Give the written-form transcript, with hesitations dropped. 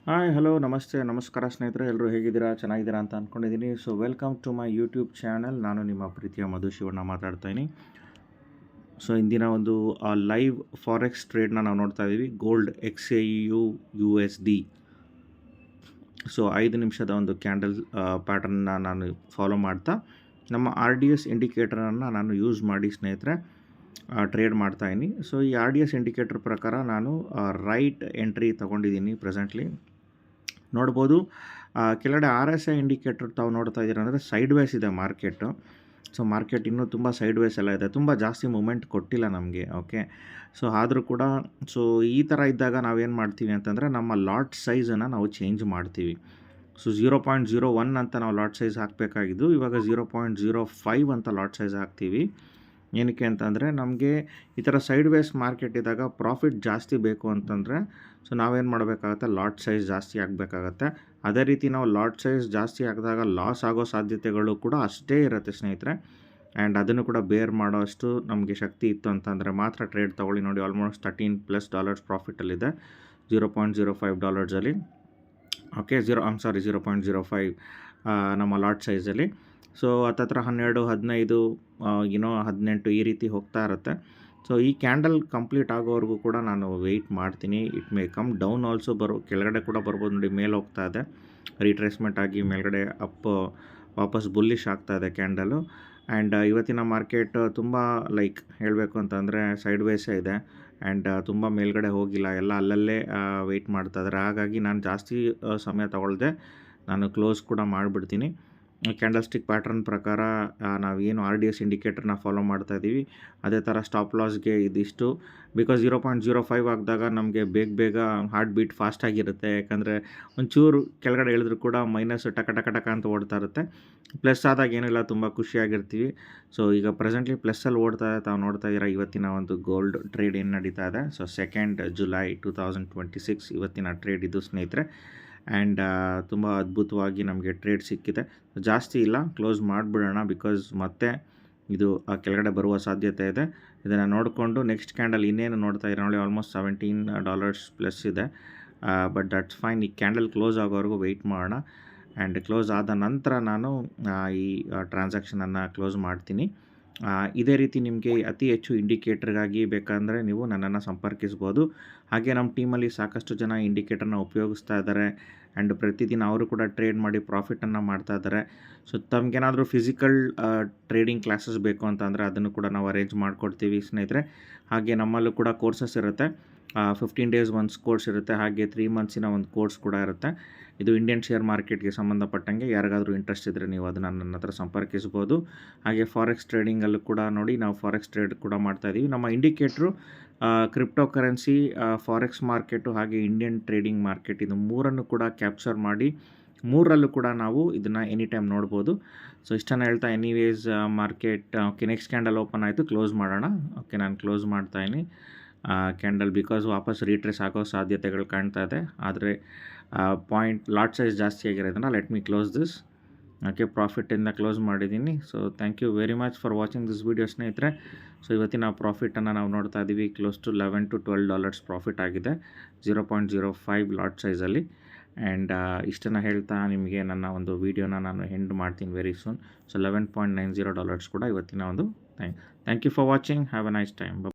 Hi hello ನಮಸ್ತೆ ನಮಸ್ಕಾರ ಸ್ನೇಹಿತರೆ, ಎಲ್ಲರೂ ಹೇಗಿದ್ದೀರಾ? ಚೆನ್ನಾಗಿದ್ದೀರಾ ಅಂತ ಅಂದ್ಕೊಂಡಿದ್ದೀನಿ. So welcome to my YouTube channel. ನಾನು ನಿಮ್ಮ ಪ್ರೀತಿಯ ಮಧು ಶಿವಣ್ಣ ಮಾತಾಡ್ತಾಯಿದ್ದೀನಿ. ಸೊ ಇಂದಿನ ಒಂದು ಲೈವ್ ಫಾರೆಕ್ಸ್ ಟ್ರೇಡ್ನ ನಾವು ನೋಡ್ತಾ ಇದ್ದೀವಿ. Gold XAU USD. ಸೊ 5 ನಿಮಿಷದ ಒಂದು ಕ್ಯಾಂಡಲ್ ಪ್ಯಾಟರ್ನ್ನ ನಾನು ಫಾಲೋ ಮಾಡ್ತಾ ನಮ್ಮ RDS ಇಂಡಿಕೇಟರನ್ನು ನಾನು ಯೂಸ್ ಮಾಡಿ ಸ್ನೇಹಿತರೆ ಟ್ರೇಡ್ ಮಾಡ್ತಾಯಿದ್ದೀನಿ. ಸೊ ಈ RDS ಇಂಡಿಕೇಟರ್ ಪ್ರಕಾರ ನಾನು ರೈಟ್ ಎಂಟ್ರಿ ತೊಗೊಂಡಿದ್ದೀನಿ. ಪ್ರೆಸೆಂಟ್ಲಿ ನೋಡ್ಬೋದು ಕೆಳಗಡೆ RSI ಇಂಡಿಕೇಟರ್ ತಾವು ನೋಡ್ತಾ ಇದ್ದೀರಾ ಅಂದರೆ ಸೈಡ್ ವೇಸ್ ಇದೆ ಮಾರ್ಕೆಟು. ಸೊ ಮಾರ್ಕೆಟ್ ಇನ್ನೂ ತುಂಬ ಸೈಡ್ ವೇಸ್ ಎಲ್ಲ ಇದೆ, ತುಂಬ ಜಾಸ್ತಿ ಮೂಮೆಂಟ್ ಕೊಟ್ಟಿಲ್ಲ ನಮಗೆ. ಓಕೆ, ಸೊ ಆದರೂ ಕೂಡ ಸೊ ಈ ಥರ ಇದ್ದಾಗ ನಾವೇನು ಮಾಡ್ತೀವಿ ಅಂತಂದರೆ ನಮ್ಮ ಲಾಟ್ ಸೈಜನ್ನು ನಾವು ಚೇಂಜ್ ಮಾಡ್ತೀವಿ. ಸೊ 0.01 ಅಂತ ನಾವು ಲಾಟ್ ಸೈಜ್ ಹಾಕಬೇಕಾಗಿದ್ದು ಇವಾಗ 0.05 ಅಂತ ಲಾಟ್ ಸೈಜ್ ಹಾಕ್ತೀವಿ. ಏನಕ್ಕೆ ಅಂತಂದರೆ ನಮಗೆ ಈ ಥರ ಸೈಡ್ ವೇಸ್ ಮಾರ್ಕೆಟ್ ಇದ್ದಾಗ ಪ್ರಾಫಿಟ್ ಜಾಸ್ತಿ ಬೇಕು ಅಂತಂದರೆ ಸೊ ನಾವೇನು ಮಾಡಬೇಕಾಗತ್ತೆ, ಲಾಟ್ ಸೈಜ್ ಜಾಸ್ತಿ ಆಗಬೇಕಾಗತ್ತೆ. ಅದೇ ರೀತಿ ನಾವು ಲಾಟ್ ಸೈಜ್ ಜಾಸ್ತಿ ಹಾಕಿದಾಗ ಲಾಸ್ ಆಗೋ ಸಾಧ್ಯತೆಗಳು ಕೂಡ ಅಷ್ಟೇ ಇರುತ್ತೆ ಸ್ನೇಹಿತರೆ. ಆ್ಯಂಡ್ ಅದನ್ನು ಕೂಡ ಬೇರ್ ಮಾಡೋ ಅಷ್ಟು ನಮಗೆ ಶಕ್ತಿ ಇತ್ತು ಅಂತಂದರೆ ಮಾತ್ರ ಟ್ರೇಡ್ ತೊಗೊಳ್ಳಿ. ನೋಡಿ, ಆಲ್ಮೋಸ್ಟ್ $13+ ಪ್ರಾಫಿಟಲ್ಲಿದೆ $0.05 ಓಕೆ. 0.05 ನಮ್ಮ ಲಾಟ್ ಸೈಜಲ್ಲಿ. ಸೊ ಹತ್ತತ್ರ 12, 15 18 ಈ ರೀತಿ ಹೋಗ್ತಾ ಇರುತ್ತೆ. ಸೊ ಈ ಕ್ಯಾಂಡಲ್ ಕಂಪ್ಲೀಟ್ ಆಗೋವರೆಗೂ ಕೂಡ ನಾನು ವೆಯ್ಟ್ ಮಾಡ್ತೀನಿ. It may come down also, ಕೆಳಗಡೆ ಕೂಡ ಬರ್ಬೋದು. ನೋಡಿ, ಮೇಲೆ ಹೋಗ್ತಾ ಇದೆ, ರಿಟ್ರೇಸ್ಮೆಂಟ್ ಆಗಿ ಮೇಲ್ಗಡೆ ವಾಪಸ್ ಬುಲ್ಲಿಶ್ ಆಗ್ತಾ ಇದೆ ಕ್ಯಾಂಡಲು. ಆ್ಯಂಡ್ ಇವತ್ತಿನ ಮಾರ್ಕೆಟ್ ತುಂಬ ಹೇಳಬೇಕು ಅಂತಂದರೆ ಸೈಡ್ ವೇಸೇ ಇದೆ. ಆ್ಯಂಡ್ ತುಂಬ ಮೇಲ್ಗಡೆ ಹೋಗಿಲ್ಲ, ಎಲ್ಲ ಅಲ್ಲಲ್ಲೇ ವೆಯ್ಟ್ ಮಾಡ್ತಾ ಇದ್ದಾರೆ. ಹಾಗಾಗಿ ನಾನು ಜಾಸ್ತಿ ಸಮಯ ತಗೊಳ್ಳದೆ ನಾನು ಕ್ಲೋಸ್ ಕೂಡ ಮಾಡಿಬಿಡ್ತೀನಿ. ಕ್ಯಾಂಡಲ್ ಸ್ಟಿಕ್ ಪ್ಯಾಟ್ರನ್ ಪ್ರಕಾರ ನಾವೇನು RDS ಇಂಡಿಕೇಟರ್ನ ಫಾಲೋ ಮಾಡ್ತಾ ಇದ್ದೀವಿ ಅದೇ ಥರ ಸ್ಟಾಪ್ ಲಾಸ್ಗೆ ಇದಿಷ್ಟು. ಬಿಕಾಸ್ 0.05 ಆಗಿದಾಗ ನಮಗೆ ಬೇಗ ಹಾರ್ಟ್ ಬೀಟ್ ಫಾಸ್ಟಾಗಿರುತ್ತೆ. ಯಾಕಂದರೆ ಒಂಚೂರು ಕೆಳಗಡೆ ಇಳಿದ್ರೂ ಕೂಡ ಮೈನಸ್ ಟಕ ಅಂತ ಓಡ್ತಾ ಇರುತ್ತೆ. ಪ್ಲಸ್ ಆದಾಗ ಏನಿಲ್ಲ, ತುಂಬ ಖುಷಿಯಾಗಿರ್ತೀವಿ. ಸೊ ಈಗ ಪ್ರೆಸೆಂಟ್ಲಿ ಪ್ಲಸ್ಸಲ್ಲಿ ಓಡ್ತಾ ಇದೆ. ತಾವು ನೋಡ್ತಾ ಇದ್ದೀರಾ ಇವತ್ತಿನ ಒಂದು ಗೋಲ್ಡ್ ಟ್ರೇಡ್ ಏನು ನಡೀತಾ ಇದೆ. ಸೊ 2 ಜುಲೈ 2026 ಇವತ್ತಿನ ಟ್ರೇಡ್ ಇದು ಸ್ನೇಹಿತರೆ. ಆ್ಯಂಡ್ ತುಂಬ ಅದ್ಭುತವಾಗಿ ನಮಗೆ ಟ್ರೇಡ್ ಸಿಕ್ಕಿದೆ. ಜಾಸ್ತಿ ಇಲ್ಲ, ಕ್ಲೋಸ್ ಮಾಡಿಬಿಡೋಣ. ಬಿಕಾಸ್ ಮತ್ತೆ ಇದು ಕೆಳಗಡೆ ಬರುವ ಸಾಧ್ಯತೆ ಇದೆ. ಇದನ್ನು ನೋಡಿಕೊಂಡು ನೆಕ್ಸ್ಟ್ ಕ್ಯಾಂಡಲ್ ಇನ್ನೇನು ನೋಡ್ತಾ ಇರೋ ನೋಡಿ, ಆಲ್ಮೋಸ್ಟ್ $17+ ಇದೆ. But that's fine. ಈ ಕ್ಯಾಂಡಲ್ ಕ್ಲೋಸ್ ಆಗೋವರೆಗೂ ವೆಯ್ಟ್ ಮಾಡೋಣ. ಆ್ಯಂಡ್ ಕ್ಲೋಸ್ ಆದ ನಂತರ ನಾನು ಈ ಟ್ರಾನ್ಸಾಕ್ಷನನ್ನು ಕ್ಲೋಸ್ ಮಾಡ್ತೀನಿ. ಇದೇ ರೀತಿ ನಿಮಗೆ ಅತಿ ಹೆಚ್ಚು ಇಂಡಿಕೇಟರ್ಗಾಗಿ ಬೇಕಂದರೆ ನೀವು ನನ್ನನ್ನು ಸಂಪರ್ಕಿಸ್ಬೋದು. ಹಾಗೆ ನಮ್ಮ ಟೀಮಲ್ಲಿ ಸಾಕಷ್ಟು ಜನ ಇಂಡಿಕೇಟರ್ನ ಉಪಯೋಗಿಸ್ತಾ ಇದ್ದಾರೆ. ಆ್ಯಂಡ್ ಪ್ರತಿದಿನ ಅವರು ಕೂಡ ಟ್ರೇಡ್ ಮಾಡಿ ಪ್ರಾಫಿಟನ್ನು ಮಾಡ್ತಾ ಇದ್ದಾರೆ. ಸೊ ತಮಗೇನಾದರೂ ಫಿಸಿಕಲ್ ಟ್ರೇಡಿಂಗ್ ಕ್ಲಾಸಸ್ ಬೇಕು ಅಂತಂದರೆ ಅದನ್ನು ಕೂಡ ನಾವು ಅರೇಂಜ್ ಮಾಡಿಕೊಡ್ತೀವಿ ಸ್ನೇಹಿತರೆ. ಹಾಗೆ ನಮ್ಮಲ್ಲೂ ಕೂಡ ಕೋರ್ಸಸ್ ಇರುತ್ತೆ. 15 ಡೇಸ್ ಒಂದು ಕೋರ್ಸ್ ಇರುತ್ತೆ. ಹಾಗೆ 3 ಮಂತ್ಸಿನ ಒಂದು ಕೋರ್ಸ್ ಕೂಡ ಇರುತ್ತೆ. ಇದು ಇಂಡಿಯನ್ ಶೇರ್ ಮಾರ್ಕೆಟ್ಗೆ ಸಂಬಂಧಪಟ್ಟಂಗೆ ಯಾರಿಗಾದರೂ ಇಂಟ್ರೆಸ್ಟ್ ಇದ್ದರೆ ನೀವು ಅದನ್ನು ನನ್ನ ಹತ್ರ ಸಂಪರ್ಕಿಸ್ಬೋದು. ಹಾಗೆ ಫಾರೆಕ್ಸ್ ಟ್ರೇಡಿಂಗಲ್ಲೂ ಕೂಡ ನೋಡಿ, ನಾವು ಫಾರೆಕ್ಸ್ ಟ್ರೇಡ್ ಕೂಡ ಮಾಡ್ತಾಯಿದ್ದೀವಿ. ನಮ್ಮ indicator crypto currency, forex market ಹಾಗೆ ಇಂಡಿಯನ್ ಟ್ರೇಡಿಂಗ್ ಮಾರ್ಕೆಟ್, ಇದು ಮೂರನ್ನು ಕೂಡ ಕ್ಯಾಪ್ಚರ್ ಮಾಡಿ ಮೂರರಲ್ಲೂ ಕೂಡ ನಾವು ಇದನ್ನು ಎನಿ ಟೈಮ್ ನೋಡ್ಬೋದು. ಸೊ ಇಷ್ಟನ್ನು ಹೇಳ್ತಾ anyways market okay, next candle open ಆಯಿತು, ಕ್ಲೋಸ್ ಮಾಡೋಣ. ಓಕೆ, ನಾನು ಕ್ಲೋಸ್ ಮಾಡ್ತಾಯಿನಿ ಕ್ಯಾಂಡಲ್. ಬಿಕಾಸ್ ವಾಪಸ್ ರೀಟ್ರೇಸ್ ಆಗೋ ಸಾಧ್ಯತೆಗಳು ಕಾಣ್ತಾ ಇದೆ. ಆದರೆ ಲಾಟ್ ಸೈಜ್ ಜಾಸ್ತಿ ಆಗಿರೋದನ್ನು let me close this. Okay, ಪ್ರಾಫಿಟ್ಟಿಂದ ಕ್ಲೋಸ್ ಮಾಡಿದ್ದೀನಿ. So thank you very much for watching this video ಸ್ನೇಹಿತರೆ. ಸೊ ಇವತ್ತಿನ ಪ್ರಾಫಿಟನ್ನು ನಾವು ನೋಡ್ತಾ ಇದ್ದೀವಿ. ಕ್ಲೋಸ್ ಟು $11 to $12 ಪ್ರಾಫಿಟ್ ಆಗಿದೆ 0.05 ಲಾಟ್ ಸೈಜಲ್ಲಿ. ಆ್ಯಂಡ್ ಇಷ್ಟನ್ನು ಹೇಳ್ತಾ ನಿಮಗೆ ನನ್ನ ಒಂದು ವೀಡಿಯೋನ ನಾನು ಎಂಡ್ ಮಾಡ್ತೀನಿ ವೆರಿ ಸೂನ್. ಸೊ $11.90 ಕೂಡ ಇವತ್ತಿನ ಒಂದು thank you for watching. Have a nice time.